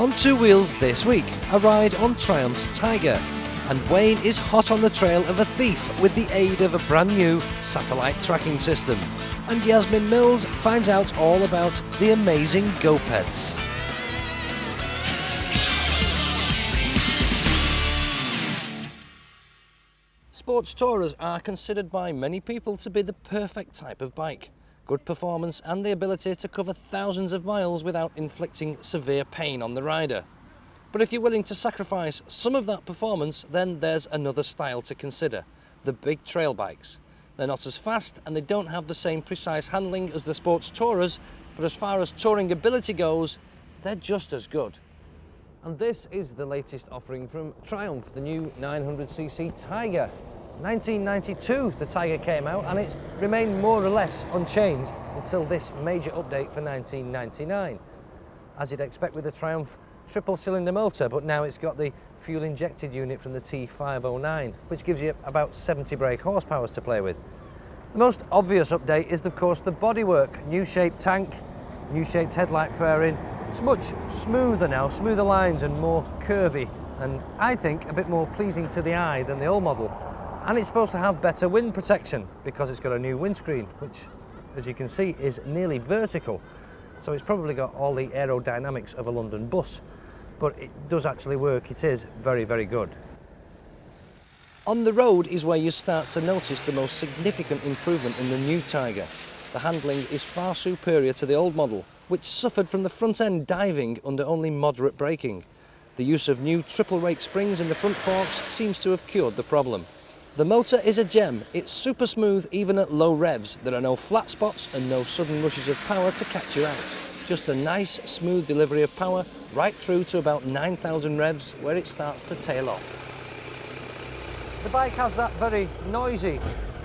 On two wheels this week, a ride on Triumph's Tiger. And Wayne is hot on the trail of a thief with the aid of a brand new satellite tracking system. And Yasmin Mills finds out all about the amazing Go-peds. Sports tourers are considered by many people to be the perfect type of bike. Good performance and the ability to cover thousands of miles without inflicting severe pain on the rider. But if you're willing to sacrifice some of that performance, then there's another style to consider, the big trail bikes. They're not as fast and they don't have the same precise handling as the sports tourers, but as far as touring ability goes, they're just as good. And this is the latest offering from Triumph, the new 900cc Tiger. 1992 the Tiger came out and it's remained more or less unchanged until this major update for 1999. As you'd expect with the Triumph triple cylinder motor, but now it's got the fuel injected unit from the T509, which gives you about 70 brake horsepower to play with. The most obvious update is of course the bodywork. New shaped tank, new shaped headlight fairing. It's much smoother now, smoother lines and more curvy, and I think a bit more pleasing to the eye than the old model. And it's supposed to have better wind protection because it's got a new windscreen, which, as you can see, is nearly vertical. So it's probably got all the aerodynamics of a London bus, but it does actually work. It is very, very good. On the road is where you start to notice the most significant improvement in the new Tiger. The handling is far superior to the old model, which suffered from the front end diving under only moderate braking. The use of new triple rake springs in the front forks seems to have cured the problem. The motor is a gem. It's super smooth even at low revs. There are no flat spots and no sudden rushes of power to catch you out. Just a nice smooth delivery of power right through to about 9,000 revs where it starts to tail off. The bike has that very noisy,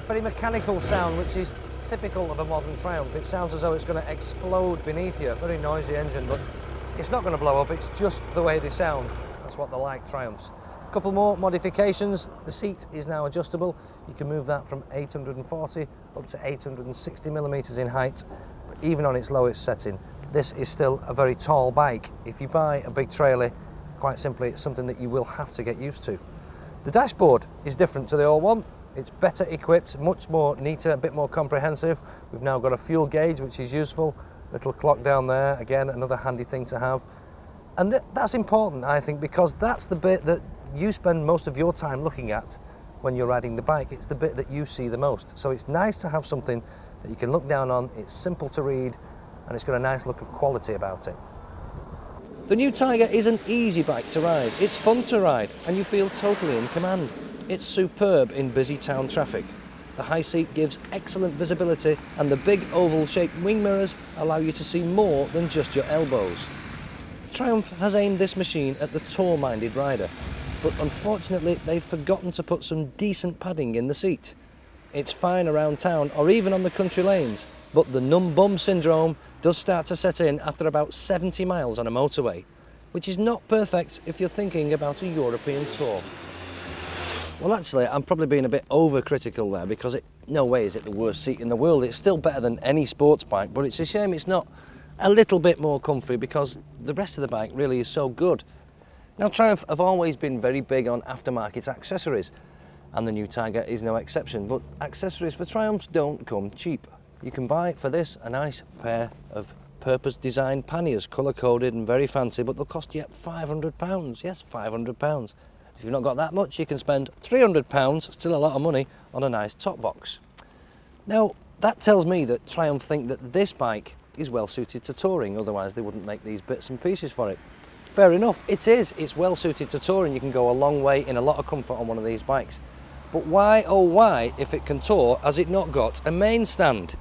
very mechanical sound which is typical of a modern Triumph. It sounds as though it's going to explode beneath you. A very noisy engine, but it's not going to blow up. It's just the way they sound. That's what they like, Triumphs. A couple more modifications. The seat is now adjustable. You can move that from 840 up to 860 millimeters in height. But even on its lowest setting, this is still a very tall bike. If you buy a big trailer, quite simply, it's something that you will have to get used to. The dashboard is different to the old one. It's better equipped, much more neater, a bit more comprehensive. We've now got a fuel gauge, which is useful. Little clock down there, again, another handy thing to have. And that's important, I think, because that's the bit that you spend most of your time looking at when you're riding the bike. It's the bit that you see the most. So it's nice to have something that you can look down on, it's simple to read, and it's got a nice look of quality about it. The new Tiger is an easy bike to ride. It's fun to ride, and you feel totally in command. It's superb in busy town traffic. The high seat gives excellent visibility, and the big oval-shaped wing mirrors allow you to see more than just your elbows. Triumph has aimed this machine at the tour-minded rider, but unfortunately they've forgotten to put some decent padding in the seat. It's fine around town or even on the country lanes, but the numb bum syndrome does start to set in after about 70 miles on a motorway, which is not perfect if you're thinking about a European tour. Well, actually, I'm probably being a bit overcritical there because no way is it the worst seat in the world. It's still better than any sports bike, but it's a shame it's not a little bit more comfy because the rest of the bike really is so good. Now, Triumph have always been very big on aftermarket accessories, and the new Tiger is no exception, but accessories for Triumphs don't come cheap. You can buy for this a nice pair of purpose-designed panniers, colour-coded and very fancy, but they'll cost you £500. Yes, £500. If you've not got that much, you can spend £300, still a lot of money, on a nice top box. Now, that tells me that Triumph think that this bike is well suited to touring, otherwise they wouldn't make these bits and pieces for it. Fair enough, it is. It's well suited to touring. You can go a long way in a lot of comfort on one of these bikes. But why, oh why, if it can tour, has it not got a main stand?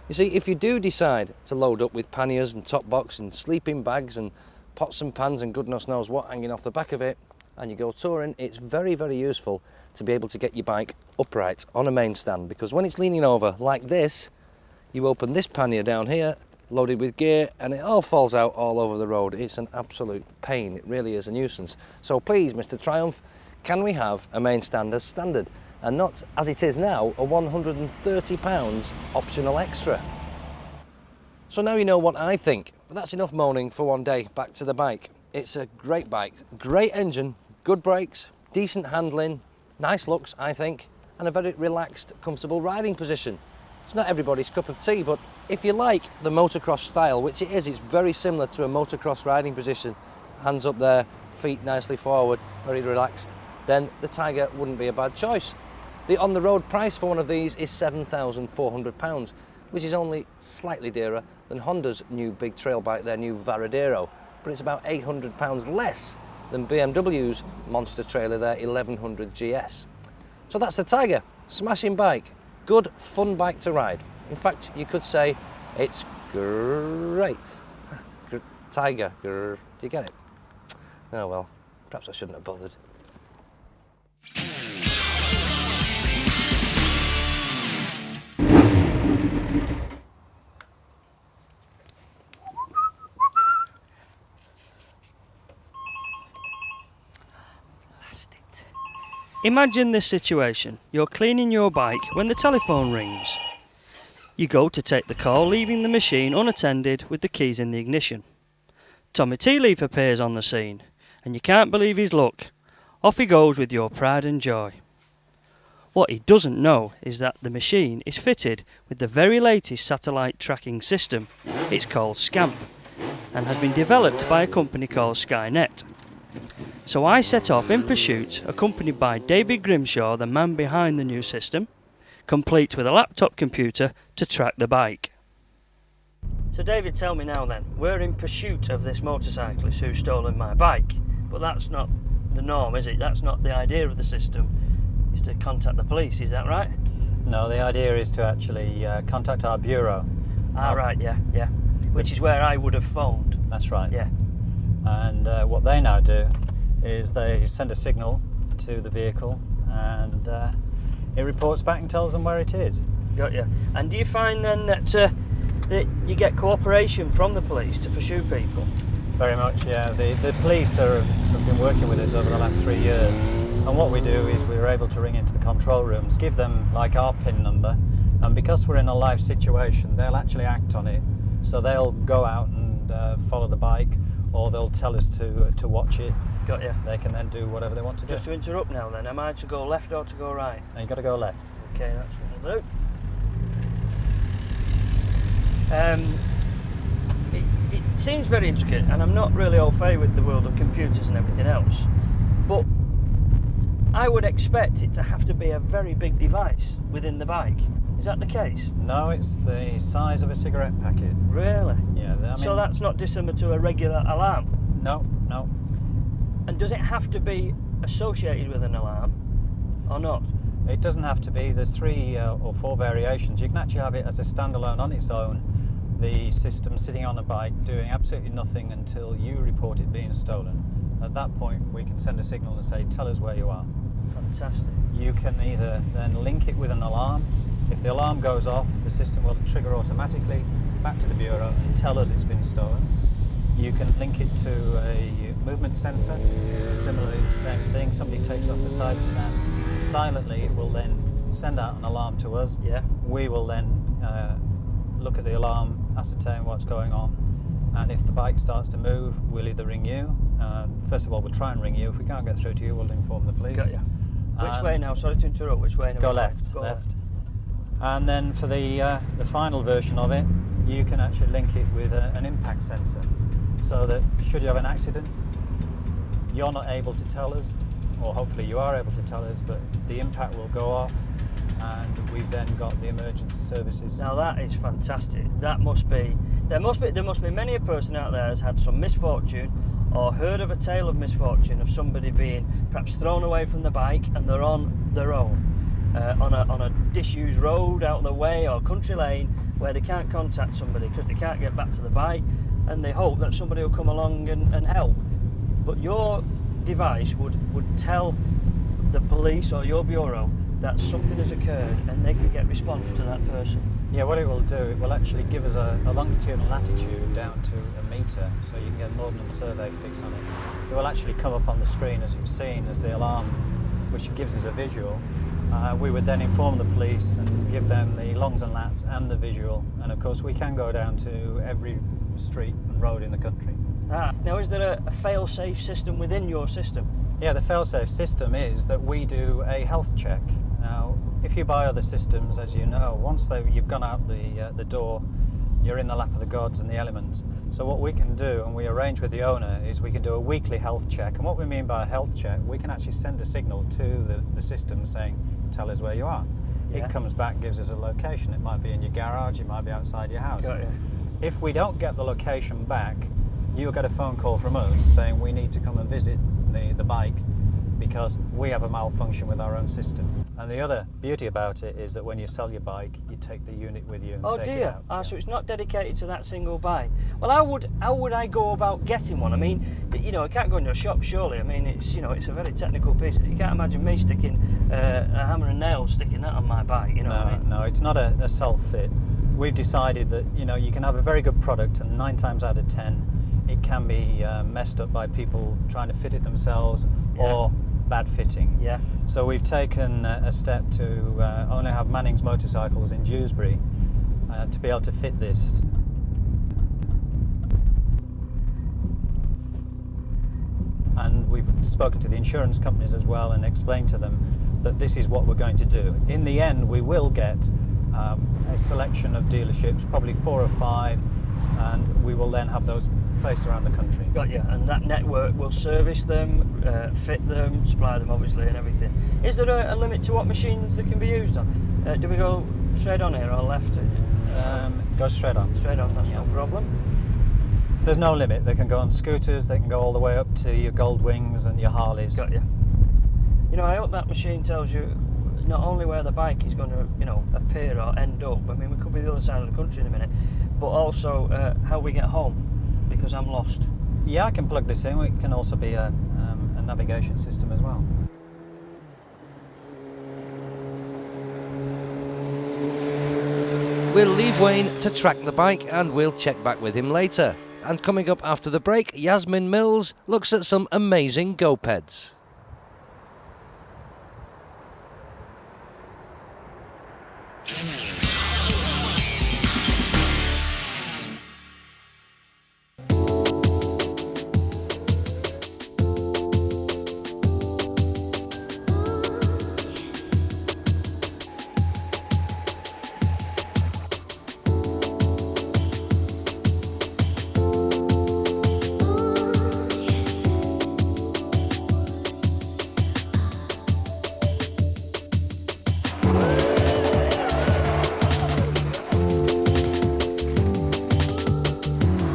You see, if you do decide to load up with panniers and top box and sleeping bags and pots and pans and goodness knows what hanging off the back of it, and you go touring, it's very, very useful to be able to get your bike upright on a main stand, because when it's leaning over like this, you open this pannier down here, loaded with gear, and it all falls out all over the road. It's an absolute pain. It really is a nuisance. So please, Mr. Triumph, can we have a main stand as standard and not, as it is now, a £130 optional extra? So now you know what I think. But that's enough moaning for one day. Back to the bike. It's a great bike, great engine, good brakes, decent handling, nice looks, I think, and a very relaxed, comfortable riding position. It's not everybody's cup of tea, but if you like the motocross style, which it is, it's very similar to a motocross riding position, hands up there, feet nicely forward, very relaxed, then the Tiger wouldn't be a bad choice. The on-the-road price for one of these is £7,400, which is only slightly dearer than Honda's new big trail bike, their new Varadero, but it's about £800 less than BMW's monster trailer, their 1100 GS. So that's the Tiger, smashing bike, good fun bike to ride. In fact, you could say it's great. Tiger, do you get it? Oh well, perhaps I shouldn't have bothered. Imagine this situation. You're cleaning your bike when the telephone rings. You go to take the call, leaving the machine unattended with the keys in the ignition. Tommy Tea Leaf appears on the scene, and you can't believe his luck. Off he goes with your pride and joy. What he doesn't know is that the machine is fitted with the very latest satellite tracking system. It's called SCAMP, and has been developed by a company called Skynet. So I set off in pursuit, accompanied by David Grimshaw, the man behind the new system, complete with a laptop computer to track the bike. So David, tell me now then, we're in pursuit of this motorcyclist who's stolen my bike, but that's not the norm, is it? That's not the idea of the system, is to contact the police, is that right? No, the idea is to actually contact our bureau. Right, yeah. Which is where I would have phoned. That's right. Yeah. And what they now do is they send a signal to the vehicle, and it reports back and tells them where it is. Got you. And do you find then that you get cooperation from the police to pursue people? Very much, yeah. The police have been working with us over the last 3 years, and what we do is we're able to ring into the control rooms, give them like our PIN number, and because we're in a live situation, they'll actually act on it. So they'll go out and follow the bike, or they'll tell us to watch it. Got you. They can then do whatever they want to do. Just to interrupt now then, am I to go left or to go right? And you've got to go left. Okay, that's what I'll do. It seems very intricate, and I'm not really au fait with the world of computers and everything else, but I would expect it to have to be a very big device within the bike. Is that the case? No, it's the size of a cigarette packet. Really? Yeah. I mean, so that's not dissimilar to a regular alarm? No. And does it have to be associated with an alarm or not? It doesn't have to be. There's 3 or 4 variations. You can actually have it as a standalone on its own, the system sitting on a bike doing absolutely nothing until you report it being stolen. At that point we can send a signal and say, tell us where you are. Fantastic. You can either then link it with an alarm. If the alarm goes off, the system will trigger automatically back to the bureau and tell us it's been stolen. You can link it to a movement sensor. Similarly, same thing. Somebody takes off the side stand. Silently, it will then send out an alarm to us. Yeah. We will then look at the alarm, ascertain what's going on, and if the bike starts to move, we'll either ring you. First of all, we'll try and ring you. If we can't get through to you, we'll inform the police. Got you. Which way now? Sorry to interrupt. Which way now? Go left. Go left. And then for the final version of it, you can actually link it with an impact sensor, so that should you have an accident, you're not able to tell us, or hopefully you are able to tell us, but the impact will go off, and we've then got the emergency services. Now that is fantastic. There must be many a person out there has had some misfortune or heard of a tale of misfortune of somebody being perhaps thrown away from the bike and they're on their own on a disused road out of the way or country lane where they can't contact somebody because they can't get back to the bike, and they hope that somebody will come along and help. But your device would tell the police or your bureau that something has occurred and they can get response to that person. Yeah, what it will do, it will actually give us a longitude and latitude down to a metre, so you can get an ordnance survey fix on it. It will actually come up on the screen, as you've seen, as the alarm, which gives us a visual. We would then inform the police and give them the longs and lats and the visual, and of course we can go down to every street and road in the country. Now, is there a fail-safe system within your system? Yeah, the fail-safe system is that we do a health check. Now, if you buy other systems, as you know, once you've gone out the door, you're in the lap of the gods and the elements. So what we can do, and we arrange with the owner, is we can do a weekly health check. And what we mean by a health check, we can actually send a signal to the system saying, tell us where you are. Yeah. It comes back, gives us a location. It might be in your garage, it might be outside your house. Got you. If we don't get the location back, you'll get a phone call from us saying we need to come and visit the bike because we have a malfunction with our own system. And the other beauty about it is that when you sell your bike, you take the unit with you and Oh take it dear! out. So it's not dedicated to that single bike. Well, how would I go about getting one? I mean, you know, I can't go into a shop surely. I mean, it's it's a very technical piece. You can't imagine me sticking a hammer and nail, sticking that on my bike. You know what I mean? No, it's not a self-fit. We've decided that you can have a very good product, and 9 times out of 10, it can be messed up by people trying to fit it themselves or bad fitting. Yeah. So we've taken a step to only have Manning's motorcycles in Dewsbury to be able to fit this. And we've spoken to the insurance companies as well and explained to them that this is what we're going to do. In the end, we will get a selection of dealerships, probably 4 or 5, and we will then have those placed around the country. Got you. And that network will service them, fit them, supply them obviously and everything. Is there a limit to what machines they can be used on? Do we go straight on here or left? Go straight on. Straight on, that's no problem. There's no limit. They can go on scooters, they can go all the way up to your Goldwings and your Harleys. Got you. You know, I hope that machine tells you not only where the bike is going to, appear or end up. I mean, we could be the other side of the country in a minute, but also how we get home, because I'm lost. Yeah, I can plug this in. It can also be a navigation system as well. We'll leave Wayne to track the bike and we'll check back with him later. And coming up after the break, Yasmin Mills looks at some amazing Go-peds.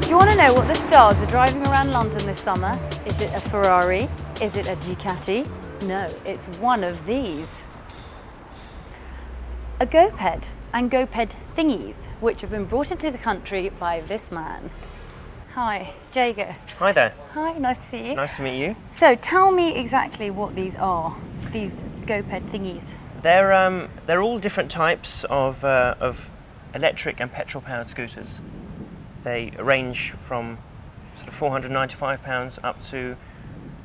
Do you want to know what the stars are driving around London this summer? Is it a Ferrari? Is it a Ducati? No, it's one of these. A Go-ped and Go-ped thingies, which have been brought into the country by this man. Hi, Jago. Hi there. Hi, nice to see you. Nice to meet you. So tell me exactly what these are, these Go-ped thingies. They're all different types of electric and petrol-powered scooters. They range from sort of £495 up to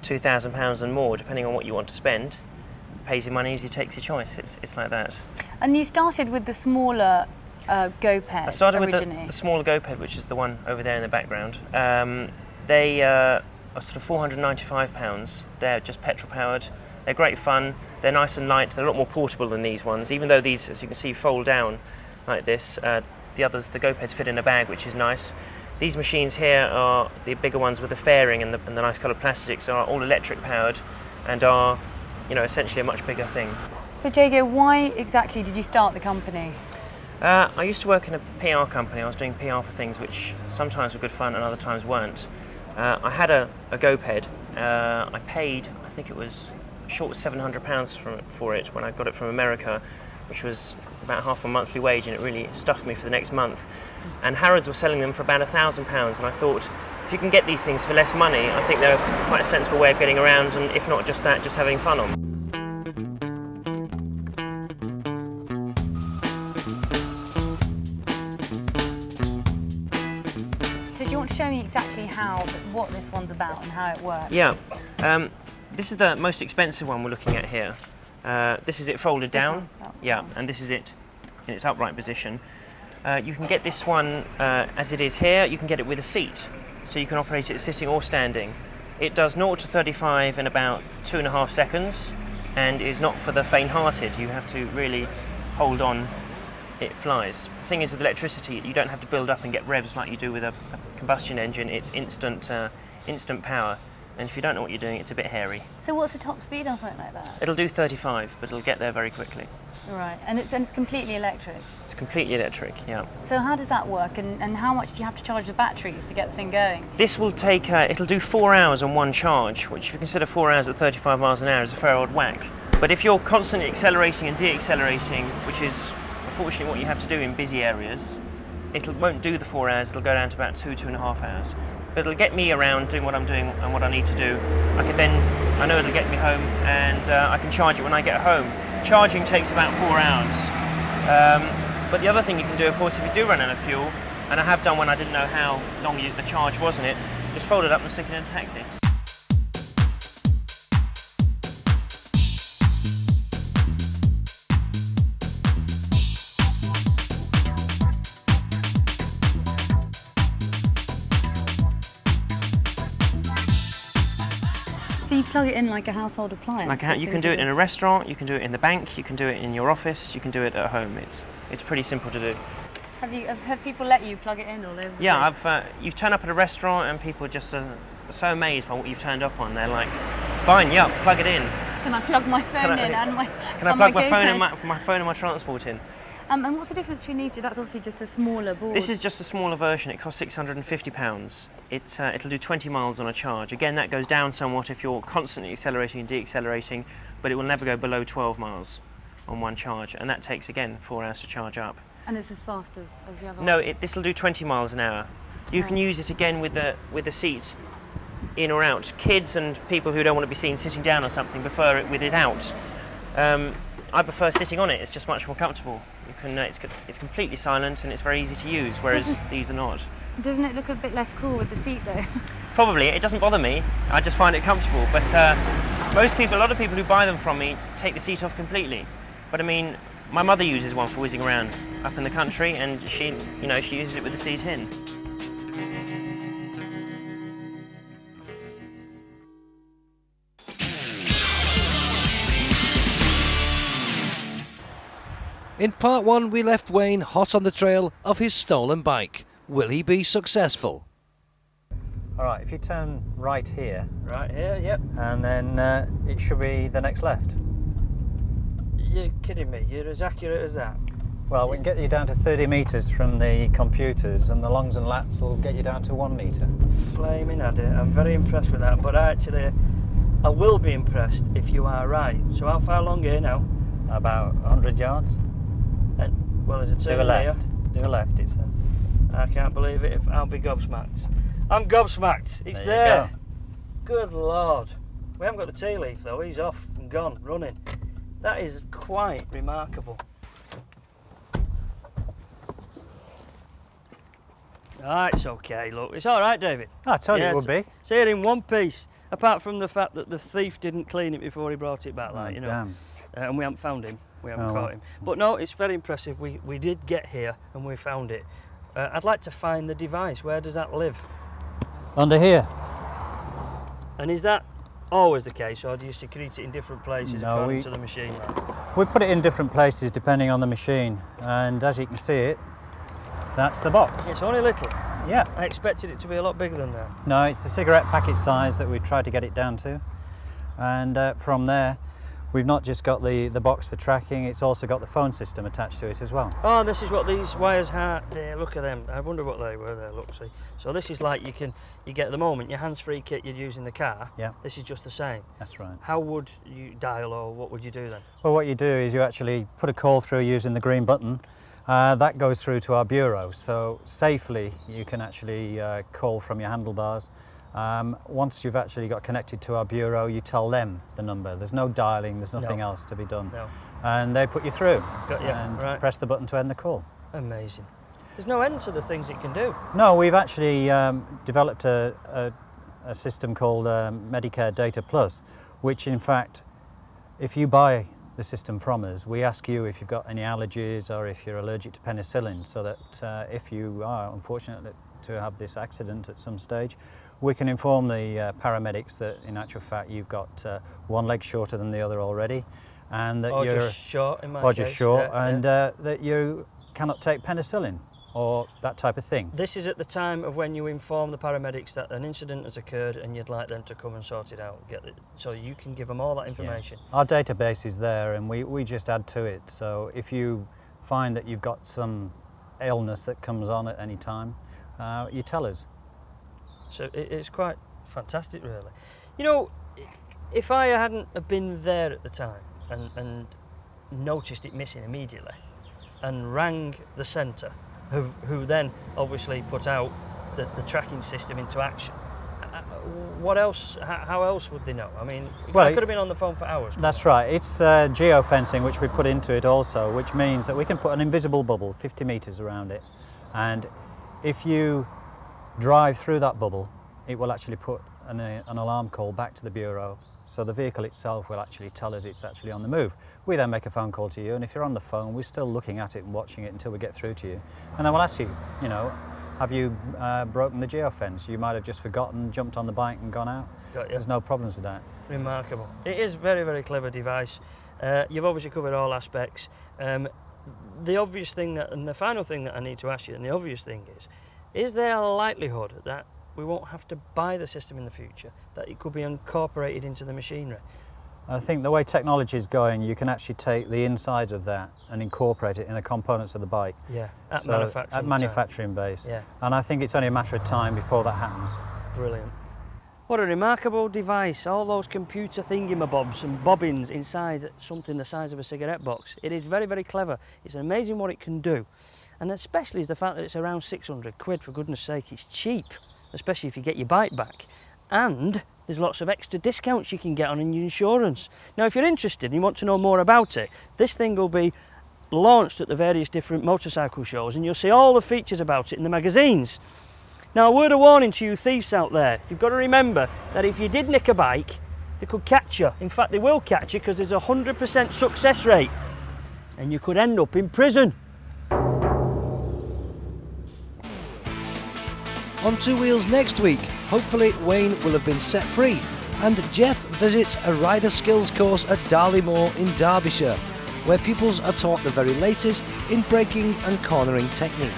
£2,000 and more, depending on what you want to spend. Pays your money as he takes your choice. It's like that. And you started with the smaller Go-ped. I started originally. with the smaller Go-ped, which is the one over there in the background. They are sort of £495. They're just petrol-powered. They're great fun. They're nice and light. They're a lot more portable than these ones, even though these, as you can see, fold down like this. The others, the Go-peds, fit in a bag, which is nice. These machines here are the bigger ones with the fairing and the nice coloured plastics, are all electric powered and are, essentially a much bigger thing. So Jago, why exactly did you start the company? I used to work in a PR company. I was doing PR for things which sometimes were good fun and other times weren't. I had a Go-ped. I paid, I think it was short of £700 for it when I got it from America, which was about half my monthly wage, and it really stuffed me for the next month. And Harrods were selling them for about £1,000, and I thought, if you can get these things for less money, I think they're quite a sensible way of getting around, and if not just that, just having fun on them. So do you want to show me exactly what this one's about and how it works? Yeah. This is the most expensive one we're looking at here. This is it folded down. Oh. Yeah, and this is it in its upright position. You can get this one as it is here. You can get it with a seat, so you can operate it sitting or standing. It does 0 to 35 in about 2.5 seconds, and is not for the faint-hearted. You have to really hold on. It flies. The thing is, with electricity, you don't have to build up and get revs like you do with a combustion engine. It's instant power, and if you don't know what you're doing, it's a bit hairy. So what's the top speed on something like that? It'll do 35, but it'll get there very quickly. Right, and it's completely electric? It's completely electric, yeah. So how does that work, and how much do you have to charge the batteries to get the thing going? This will take, it'll do 4 hours on one charge, which if you consider 4 hours at 35 miles an hour is a fair old whack. But if you're constantly accelerating and de-accelerating, which is unfortunately what you have to do in busy areas, it won't do the 4 hours, it'll go down to about 2.5 hours. But it'll get me around doing what I'm doing and what I need to do. I know it'll get me home, and I can charge it when I get home. Charging takes about 4 hours. But the other thing you can do, of course, if you do run out of fuel, and I have done when I didn't know how long the charge was in it, just fold it up and stick it in a taxi. So you plug it in like a household appliance? You can do it in a restaurant, you can do it in the bank, you can do it in your office, you can do it at home. It's pretty simple to do. Have people let you plug it in all over? Yeah, you've turned up at a restaurant and people just are so amazed by what you've turned up on. They're like, fine, yeah, plug it in. Can I plug my phone in and my Can I plug my phone and my transport in? And what's the difference between these two? That's obviously just a smaller board. This is just a smaller version. It costs £650. It'll do 20 miles on a charge. Again, that goes down somewhat if you're constantly accelerating and de-accelerating, but it will never go below 12 miles on one charge, and that takes, again, 4 hours to charge up. And it's as fast as the other one? No, this will do 20 miles an hour. You can use it again with the seat in or out. Kids and people who don't want to be seen sitting down or something prefer it with it out. I prefer sitting on it. It's just much more comfortable. You can, it's completely silent and it's very easy to use, whereas these are not. Doesn't it look a bit less cool with the seat though? Probably. It doesn't bother me. I just find it comfortable. But a lot of people who buy them from me take the seat off completely. But I mean, my mother uses one for whizzing around up in the country, and she uses it with the seat in. In part 1, we left Wayne hot on the trail of his stolen bike. Will he be successful? All right, if you turn right here. Right here, yep. And then it should be the next left. You're kidding me, you're as accurate as that. Well, we can get you down to 30 metres from the computers, and the longs and lats will get you down to 1 metre. Flaming at it, I'm very impressed with that, but actually I will be impressed if you are right. So how far along here now? About 100 yards. And, well, there's a turn Do a here. left. Do a left, it says. I can't believe it. I'll be gobsmacked. I'm gobsmacked. It's there. Good Lord. We haven't got the tea leaf though. He's off and gone, running. That is quite remarkable. Ah, it's okay, look. It's all right, David. I told you it would be. It's here in one piece, apart from the fact that the thief didn't clean it before he brought it back, like, you know. Damn. And we haven't found him. We haven't caught him. But no, it's very impressive. We did get here and we found it. I'd like to find the device. Where does that live? Under here. And is that always the case, or do you secrete it in different places according to the machine? We put it in different places depending on the machine, and as you can see it, that's the box. It's only little. Yeah. I expected it to be a lot bigger than that. No, it's the cigarette packet size that we tried to get it down to, and from there we've not just got the box for tracking, it's also got the phone system attached to it as well. Oh, this is what these wires are. There, look at them. I wonder what they were there, look, see. So this is like you get at the moment, your hands-free kit you'd use in the car. Yeah. This is just the same. That's right. How would you dial, or what would you do then? Well, what you do is you actually put a call through using the green button. That goes through to our bureau, so safely you can actually call from your handlebars. Once you've actually got connected to our bureau, you tell them the number. There's no dialing, there's nothing else to be done. No. And they put you through and right. press the button to end the call. Amazing. There's no end to the things it can do. No, we've actually developed a system called Medicare Data Plus, which in fact, if you buy the system from us, we ask you if you've got any allergies or if you're allergic to penicillin, so that if you are unfortunate to have this accident at some stage, we can inform the paramedics that in actual fact you've got one leg shorter than the other already, and that you're just short in my case. just short, yeah, and yeah. that you cannot take penicillin or that type of thing. This is at the time of when you inform the paramedics that an incident has occurred and you'd like them to come and sort it out. So you can give them all that information. Yeah. Our database is there, and we just add to it. So if you find that you've got some illness that comes on at any time, you tell us. So it's quite fantastic, really. You know, if I hadn't have been there at the time and noticed it missing immediately and rang the centre, who then obviously put out the tracking system into action, what else? How else would they know? I mean, well, I could have been on the phone for hours. That's right. It's geofencing, which we put into it also, which means that we can put an invisible bubble 50 metres around it, and if you drive through that bubble, it will actually put an alarm call back to the bureau. So the vehicle itself will actually tell us it's actually on the move. We then make a phone call to you, and if you're on the phone, we're still looking at it and watching it until we get through to you. And then we'll ask you, have you broken the geofence? You might have just forgotten, jumped on the bike and gone out. Got you. There's no problems with that. Remarkable. It is a very, very clever device. You've obviously covered all aspects. The obvious thing and the final thing that I need to ask you, and the obvious thing is there a likelihood that we won't have to buy the system in the future, that it could be incorporated into the machinery? I think the way technology is going, you can actually take the insides of that and incorporate it in the components of the bike. Yeah, at manufacturing base. Yeah. And I think it's only a matter of time before that happens. Brilliant. What a remarkable device, all those computer thingamabobs and bobbins inside something the size of a cigarette box. It is very, very clever. It's amazing what it can do. And especially is the fact that it's around 600 quid, for goodness sake. It's cheap, especially if you get your bike back. And there's lots of extra discounts you can get on your insurance. Now, if you're interested and you want to know more about it, this thing will be launched at the various different motorcycle shows, and you'll see all the features about it in the magazines. Now, a word of warning to you thieves out there. You've got to remember that if you did nick a bike, they could catch you. In fact, they will catch you because there's a 100% success rate, and you could end up in prison. On Two Wheels next week, hopefully Wayne will have been set free and Jeff visits a rider skills course at Darley Moor in Derbyshire, where pupils are taught the very latest in braking and cornering technique.